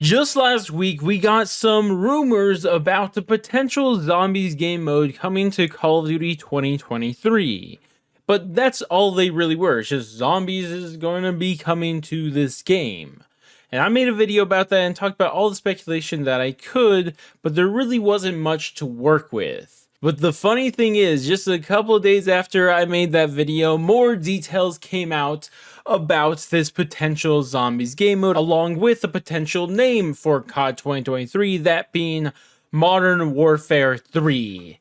Just last week, we got some rumors about the potential Zombies game mode coming to Call of Duty 2023. But that's all they really were. It's just Zombies is going to be coming to this game. And I made a video about that and talked about all the speculation that I could, but there really wasn't much to work with. But the funny thing is, just a couple of days after I made that video, more details came out about this potential Zombies game mode, along with a potential name for COD 2023, that being Modern Warfare 3.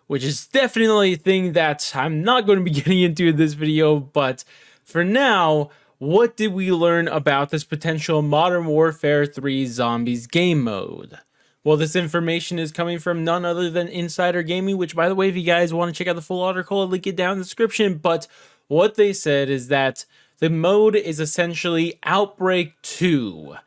Which is definitely a thing that I'm not going to be getting into in this video, but for now, what did we learn about this potential Modern Warfare 3 Zombies game mode? Well, this information is coming from none other than Insider Gaming, which, by the way, if you guys want to check out the full article, I'll link it down in the description. But what they said is that the mode is essentially Outbreak 2.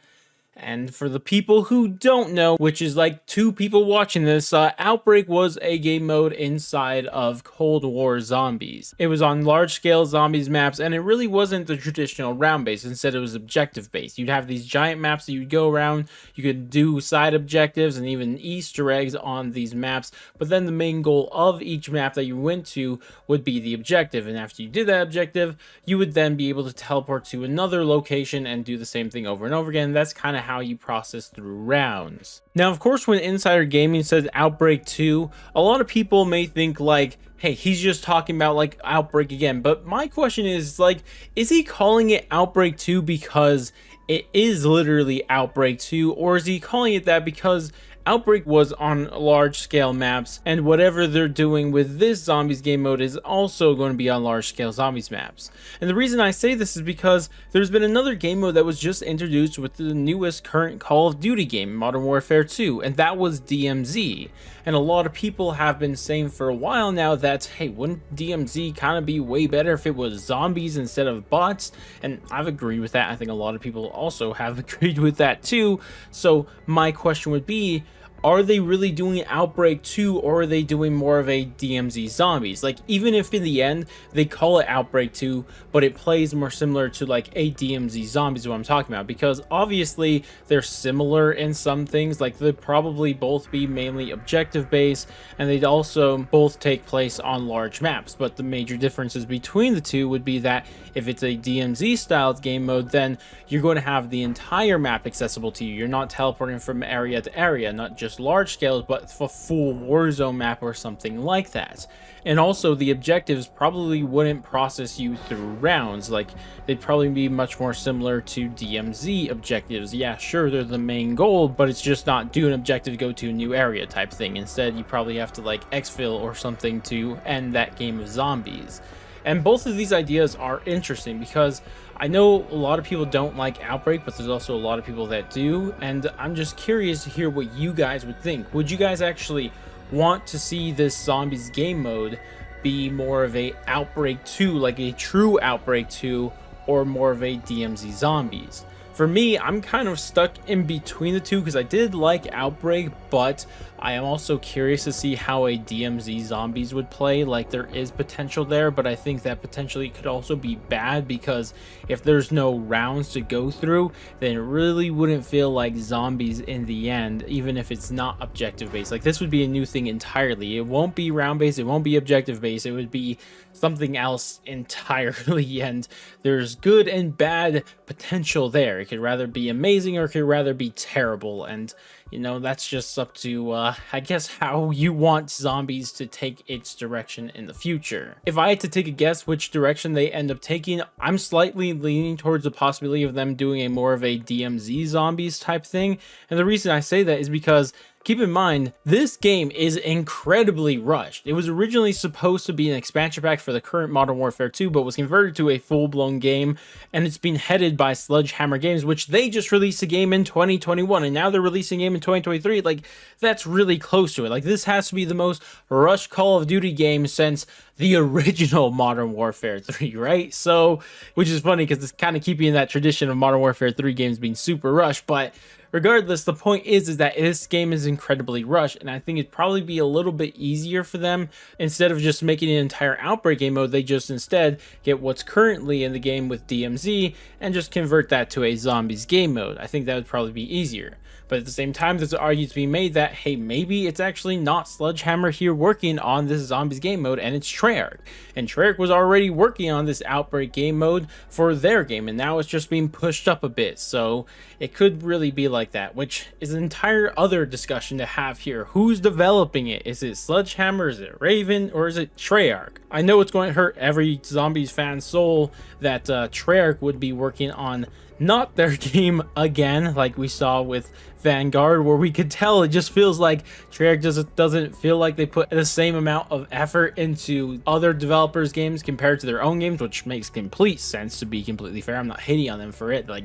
And for the people who don't know, which is like 2 people watching this, Outbreak was a game mode inside of Cold War Zombies. It was on large-scale zombies maps, and it really wasn't the traditional round-based. Instead, it was objective-based. You'd have these giant maps that you'd go around, you could do side objectives and even Easter eggs on these maps, but then the main goal of each map that you went to would be the objective, and after you did that objective, you would then be able to teleport to another location and do the same thing over and over again. That's kind of how you process through rounds. Now, of course, when Insider Gaming says Outbreak 2, a lot of people may think like, hey, he's just talking about like Outbreak again. But my question is like, is he calling it Outbreak 2 because it is literally Outbreak 2, or is he calling it that because Outbreak was on large scale maps, and whatever they're doing with this Zombies game mode is also going to be on large scale Zombies maps? And the reason I say this is because there's been another game mode that was just introduced with the newest current Call of Duty game, Modern Warfare 2, and that was DMZ. And a lot of people have been saying for a while now that, hey, wouldn't DMZ kind of be way better if it was zombies instead of bots? And I've agreed with that. I think a lot of people also have agreed with that too. So my question would be, are they really doing Outbreak 2, or are they doing more of a DMZ Zombies? Like, even if in the end they call it Outbreak 2, but it plays more similar to like a DMZ Zombies is what I'm talking about, because obviously they're similar in some things. Like, they'd probably both be mainly objective based, and they'd also both take place on large maps. But the major differences between the two would be that if it's a DMZ styled game mode, then you're going to have the entire map accessible to you. You're not teleporting from area to area, not just large scales, but a full Warzone map or something like that. And also, the objectives probably wouldn't process you through rounds. Like, they'd probably be much more similar to DMZ objectives. Yeah, sure, they're the main goal, but it's just not do an objective, go to a new area type thing. Instead, you probably have to like exfil or something to end that game of zombies. And both of these ideas are interesting because I know a lot of people don't like Outbreak, but there's also a lot of people that do, and I'm just curious to hear what you guys would think. Would you guys actually want to see this Zombies game mode be more of a Outbreak 2, like a true Outbreak 2, or more of a DMZ Zombies? For me, I'm kind of stuck in between the two because I did like Outbreak, but I am also curious to see how a DMZ Zombies would play. Like, there is potential there, but I think that potentially could also be bad because if there's no rounds to go through, then it really wouldn't feel like Zombies in the end, even if it's not objective based. Like, this would be a new thing entirely. It won't be round based, it won't be objective based, it would be something else entirely, and there's good and bad potential there. It could rather be amazing or it could rather be terrible, and you know, that's just up to I guess how you want Zombies to take its direction in the future. If I had to take a guess which direction they end up taking, I'm slightly leaning towards the possibility of them doing a more of a DMZ Zombies type thing. And the reason I say that is because keep in mind, this game is incredibly rushed. It was originally supposed to be an expansion pack for the current Modern Warfare 2, but was converted to a full-blown game, and it's been headed by Sledgehammer Games, which they just released a game in 2021, and now they're releasing a game in 2023. Like, that's really close to it. Like, this has to be the most rushed Call of Duty game since the original Modern Warfare 3, right? So, which is funny because it's kind of keeping that tradition of Modern Warfare 3 games being super rushed. But regardless, the point is that this game is incredibly rushed, and I think it'd probably be a little bit easier for them, instead of just making an entire Outbreak game mode, they just instead get what's currently in the game with DMZ and just convert that to a Zombies game mode. I think that would probably be easier. But at the same time, there's an argument to be made that, hey, maybe it's actually not Sledgehammer here working on this Zombies game mode, and it's Treyarch. And Treyarch was already working on this Outbreak game mode for their game, and now it's just being pushed up a bit. So it could really be like that, which is an entire other discussion to have here. Who's developing it? Is it Sledgehammer? Is it Raven? Or is it Treyarch? I know it's going to hurt every Zombies fan's soul that Treyarch would be working on not their game again, like we saw with Vanguard, where we could tell it just feels like Treyarch doesn't feel like they put the same amount of effort into other developers' games compared to their own games, which makes complete sense, to be completely fair. I'm not hating on them for it. Like,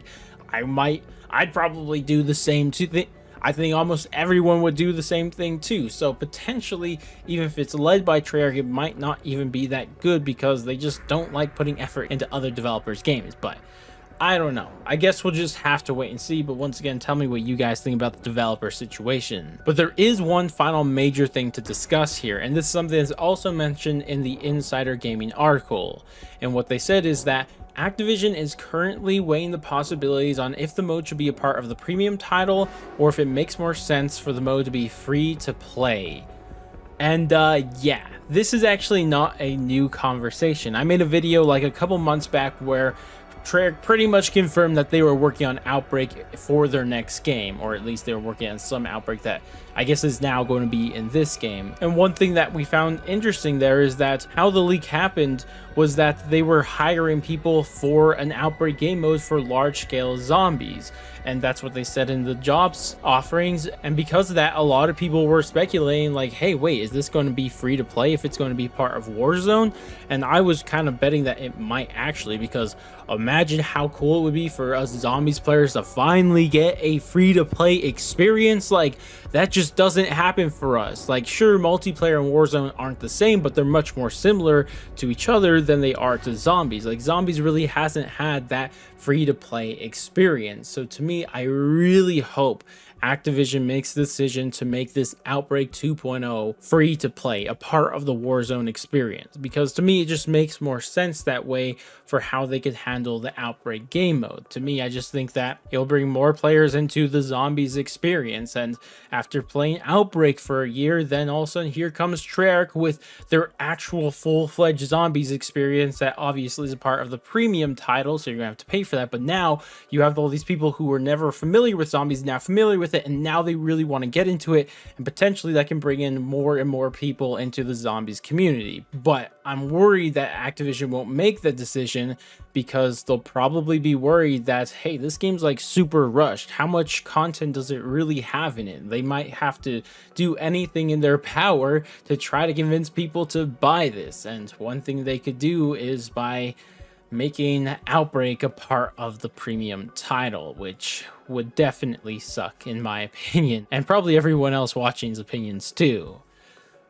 I'd probably do the same too. I think almost everyone would do the same thing too. So potentially, even if it's led by Treyarch, it might not even be that good because they just don't like putting effort into other developers' games. But I don't know. I guess we'll just have to wait and see. But once again, tell me what you guys think about the developer situation. But there is one final major thing to discuss here, and this is something that's also mentioned in the Insider Gaming article. And what they said is that Activision is currently weighing the possibilities on if the mode should be a part of the premium title or if it makes more sense for the mode to be free to play. And yeah, this is actually not a new conversation. I made a video like a couple months back where Treyarch pretty much confirmed that they were working on Outbreak for their next game, or at least they were working on some Outbreak that I guess is now going to be in this game. And one thing that we found interesting there is that how the leak happened was that they were hiring people for an Outbreak game mode for large-scale zombies. And that's what they said in the jobs offerings. And because of that, a lot of people were speculating like, hey, wait, is this going to be free to play if it's going to be part of Warzone? And I was kind of betting that it might actually, because imagine how cool it would be for us Zombies players to finally get a free to play experience. Like, that just doesn't happen for us. Like, sure, multiplayer and Warzone aren't the same, but they're much more similar to each other than they are to Zombies. Like, Zombies really hasn't had that free to play experience. So to me, I really hope Activision makes the decision to make this Outbreak 2.0 free to play, a part of the Warzone experience, because to me it just makes more sense that way for how they could handle the Outbreak game mode. To me, I just think that it'll bring more players into the Zombies experience, and after playing Outbreak for a year, then all of a sudden here comes Treyarch with their actual full-fledged Zombies experience that obviously is a part of the premium title, so you're gonna have to pay for that. But now you have all these people who were never familiar with Zombies now familiar with it, and now they really want to get into it, and potentially that can bring in more and more people into the Zombies community. But I'm worried that Activision won't make the decision because they'll probably be worried that, hey, this game's like super rushed. How much content does it really have in it? They might have to do anything in their power to try to convince people to buy this. And one thing they could do is by making Outbreak a part of the premium title, which would definitely suck in my opinion, and probably everyone else watching's opinions too.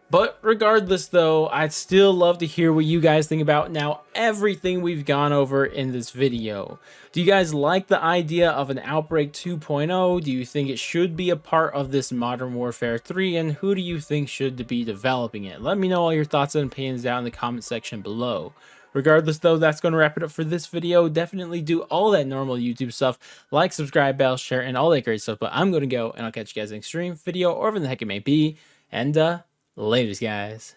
But regardless though, I'd still love to hear what you guys think about now everything we've gone over in this video. Do you guys like the idea of an Outbreak 2.0? Do you think it should be a part of this Modern Warfare 3? And who do you think should be developing it? Let me know all your thoughts and opinions down in the comment section below. Regardless though, that's going to wrap it up for this video. Definitely do all that normal YouTube stuff, like, subscribe, bell, share, and all that great stuff. But I'm going to go, and I'll catch you guys in the next stream, video, or whatever the heck it may be. And laters, guys.